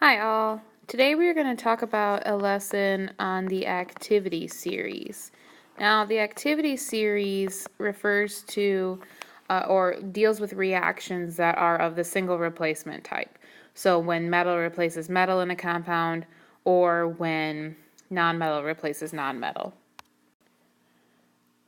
Hi all. Today we are going to talk about a lesson on the activity series. Now the activity series refers to or deals with reactions that are of the single replacement type. So when metal replaces metal in a compound or when nonmetal replaces nonmetal.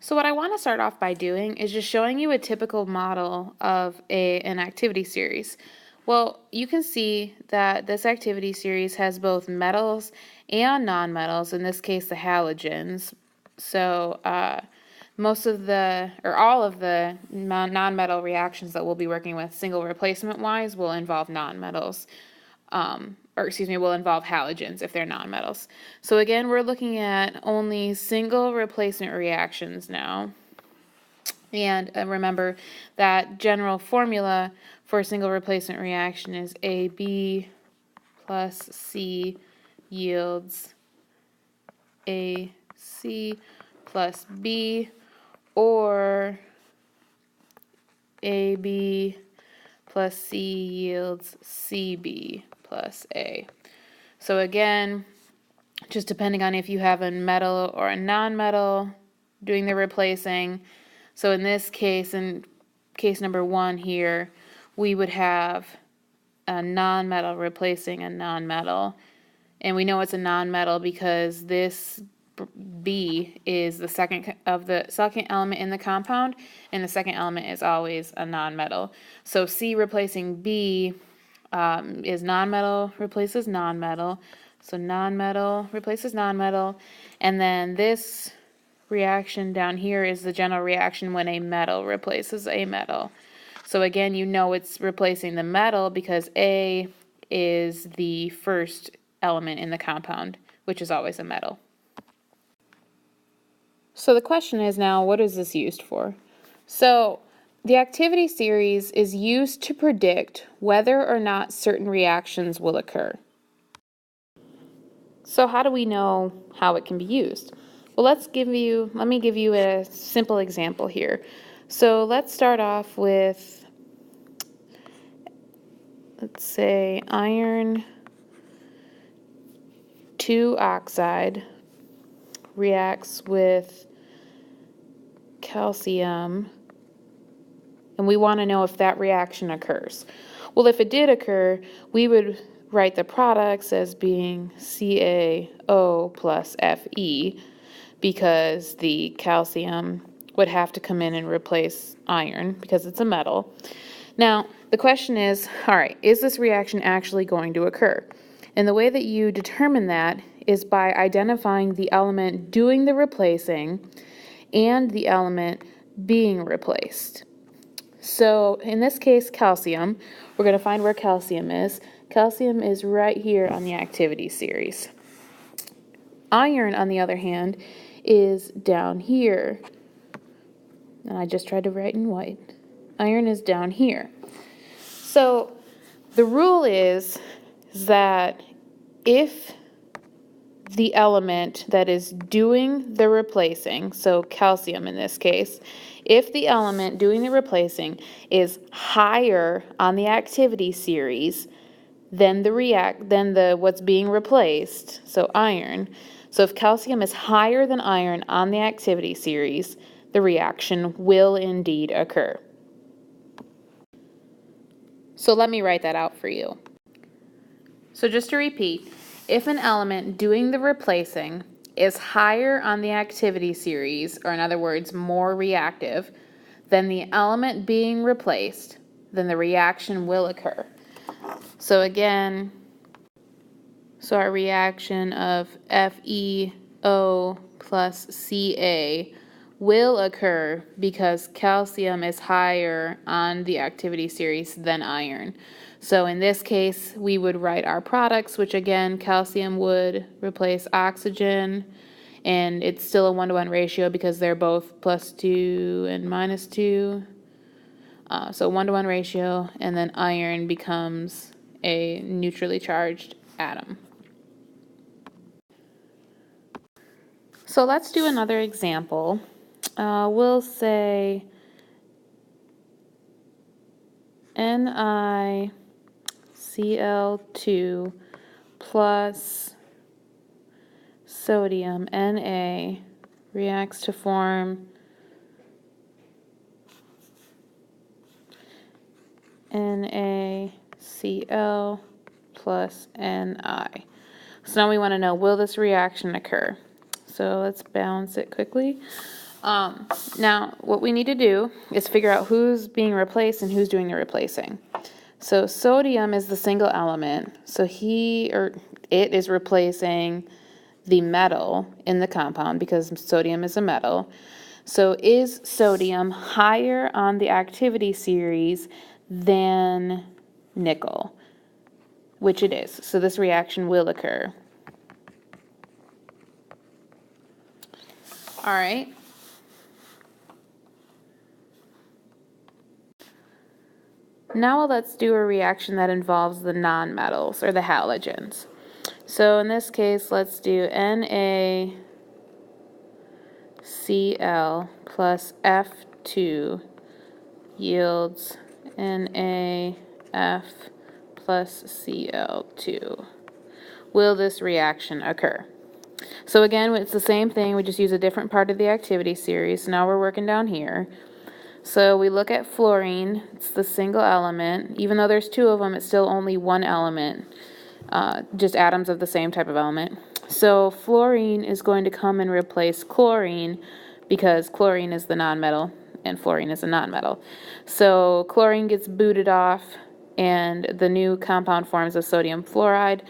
So what I want to start off by doing is just showing you a typical model of an activity series. Well, you can see that this activity series has both metals and nonmetals, in this case the halogens. So all of the nonmetal reactions that we'll be working with single replacement wise will involve nonmetals. Will involve halogens if they're nonmetals. So again, we're looking at only single replacement reactions now. And remember that general formula for a single replacement reaction is AB plus C yields AC plus B, or AB plus C yields CB plus A. So again, just depending on if you have a metal or a nonmetal doing the replacing. So in this case, in case number 1 here, we would have a nonmetal replacing a nonmetal. And we know it's a nonmetal because this B is the second element in the compound, and the second element is always a nonmetal. So C replacing B is nonmetal replaces nonmetal. So nonmetal replaces nonmetal, and then this reaction down here is the general reaction when a metal replaces a metal. So again, you know it's replacing the metal because A is the first element in the compound, which is always a metal. So the question is now, what is this used for? So the activity series is used to predict whether or not certain reactions will occur. So how do we know how it can be used? Well, let me give you a simple example here. So let's start off with, let's say, iron 2 oxide reacts with calcium, and we want to know if that reaction occurs. Well, if it did occur, we would write the products as being CaO plus Fe, because the calcium would have to come in and replace iron because it's a metal. Now, the question is, all right, is this reaction actually going to occur? And the way that you determine that is by identifying the element doing the replacing and the element being replaced. So in this case, calcium, we're going to find where calcium is. Calcium is right here on the activity series. Iron, on the other hand, is down here. And I just tried to write in white. Iron is down here. So the rule is that if the element that is doing the replacing, so calcium in this case, if the element doing the replacing is higher on the activity series than what's being replaced, so iron. So if calcium is higher than iron on the activity series, the reaction will indeed occur. So let me write that out for you. So just to repeat, if an element doing the replacing is higher on the activity series, or in other words, more reactive, than the element being replaced, then the reaction will occur. So again, our reaction of FeO plus Ca will occur because calcium is higher on the activity series than iron. So in this case, we would write our products, which again, calcium would replace oxygen, and it's still a 1-to-1 ratio because they're both +2 and -2. So 1-to-1 ratio, and then iron becomes a neutrally charged atom. So let's do another example. We'll say NiCl2 plus sodium, Na, reacts to form NaCl plus Ni. So now we want to know, will this reaction occur? So let's balance it quickly. Now, what we need to do is figure out who's being replaced and who's doing the replacing. So sodium is the single element, so it is replacing the metal in the compound because sodium is a metal. So is sodium higher on the activity series than nickel? Which it is. So this reaction will occur. All right. Now let's do a reaction that involves the nonmetals or the halogens. So in this case, let's do NaCl plus F2 yields NaF plus Cl2. Will this reaction occur? So again, it's the same thing, we just use a different part of the activity series. Now we're working down here. So we look at fluorine, it's the single element. Even though there's two of them, it's still only one element, just atoms of the same type of element. So fluorine is going to come and replace chlorine because chlorine is the nonmetal and fluorine is a nonmetal. So chlorine gets booted off and the new compound forms of sodium fluoride,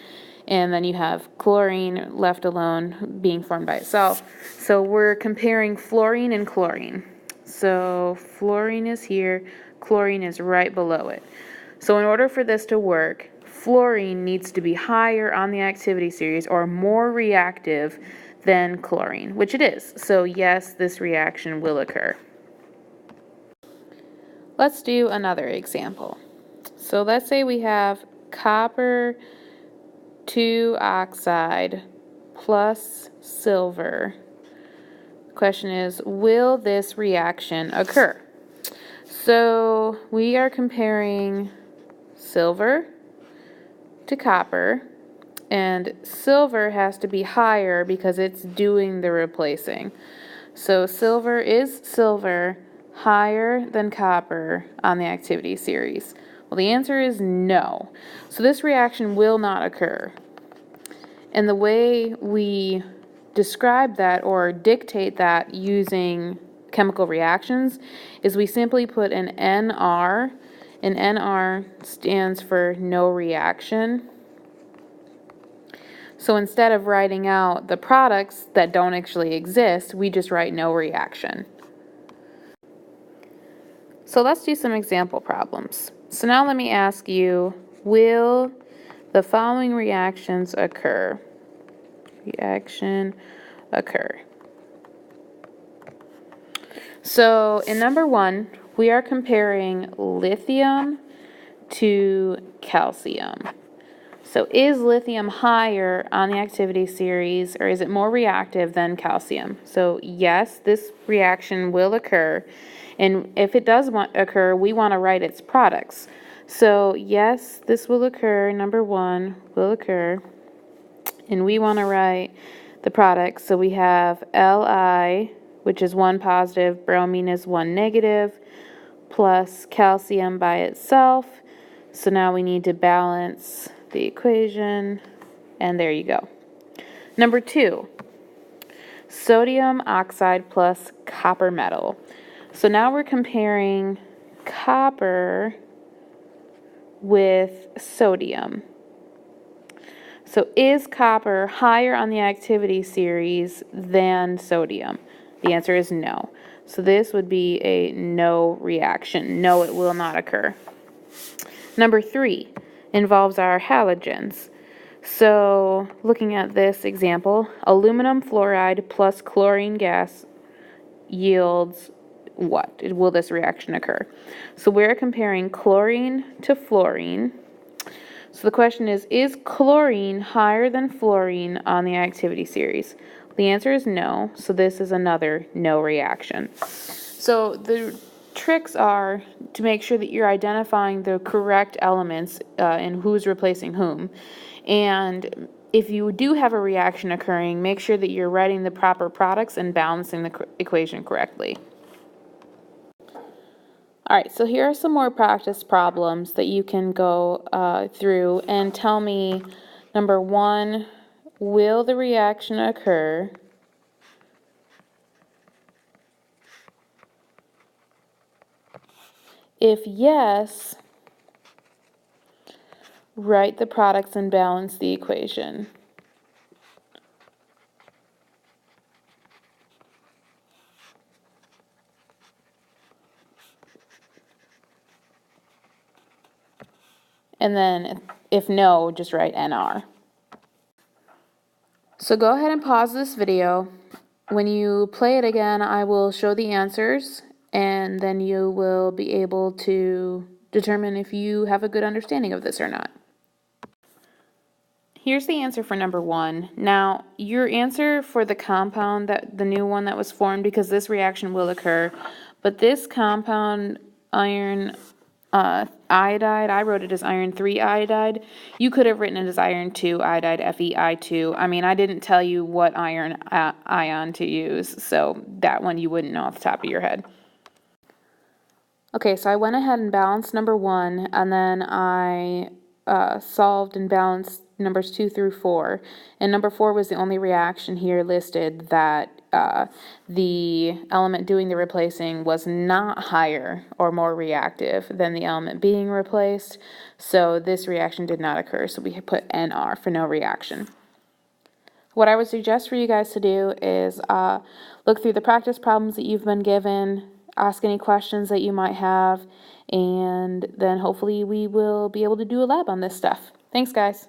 and then you have chlorine left alone being formed by itself. So we're comparing fluorine and chlorine. So fluorine is here, chlorine is right below it. So in order for this to work, fluorine needs to be higher on the activity series or more reactive than chlorine, which it is. So yes, this reaction will occur. Let's do another example. So let's say we have copper 2 oxide plus silver. Question is, will this reaction occur? So we are comparing silver to copper, and silver has to be higher because it's doing the replacing. So silver is silver higher than copper on the activity series. Well, the answer is no. So this reaction will not occur. And the way we describe that or dictate that using chemical reactions is we simply put an NR, and NR stands for no reaction. So instead of writing out the products that don't actually exist, we just write no reaction. So let's do some example problems. So now let me ask you, will the following reactions occur? Reaction occur. So in number 1, we are comparing lithium to calcium. So is lithium higher on the activity series, or is it more reactive than calcium? So yes, this reaction will occur, and if it does occur, we want to write its products. So yes, this will occur, number 1 will occur, and we want to write the products. So we have Li, which is 1 positive, bromine is 1 negative, plus calcium by itself. So now we need to balance the equation, and there you go. Number 2, sodium oxide plus copper metal. So now we're comparing copper with sodium. So is copper higher on the activity series than sodium? The answer is no. So this would be a no reaction. No, it will not occur. Number 3 involves our halogens. So looking at this example, aluminum fluoride plus chlorine gas yields what? Will this reaction occur? So we're comparing chlorine to fluorine. So the question is chlorine higher than fluorine on the activity series? The answer is no, so this is another no reaction. So the tricks are to make sure that you're identifying the correct elements and who's replacing whom. And if you do have a reaction occurring, make sure that you're writing the proper products and balancing the equation correctly. All right, so here are some more practice problems that you can go through and tell me, number one, will the reaction occur? If yes, write the products and balance the equation. And then if no, just write NR. So go ahead and pause this video. When you play it again, I will show the answers, and then you will be able to determine if you have a good understanding of this or not. Here's the answer for number one. Now, your answer for the compound, the new one that was formed, because this reaction will occur, but this compound, iron iodide, I wrote it as iron 3 iodide. You could have written it as iron 2 iodide, FeI2. I mean, I didn't tell you what iron ion to use, so that one you wouldn't know off the top of your head. Okay, so I went ahead and balanced number one, and then I solved and balanced numbers 2 through 4. And number 4 was the only reaction here listed that the element doing the replacing was not higher or more reactive than the element being replaced. So this reaction did not occur. So we put NR for no reaction. What I would suggest for you guys to do is look through the practice problems that you've been given, ask any questions that you might have, and then hopefully we will be able to do a lab on this stuff. Thanks, guys.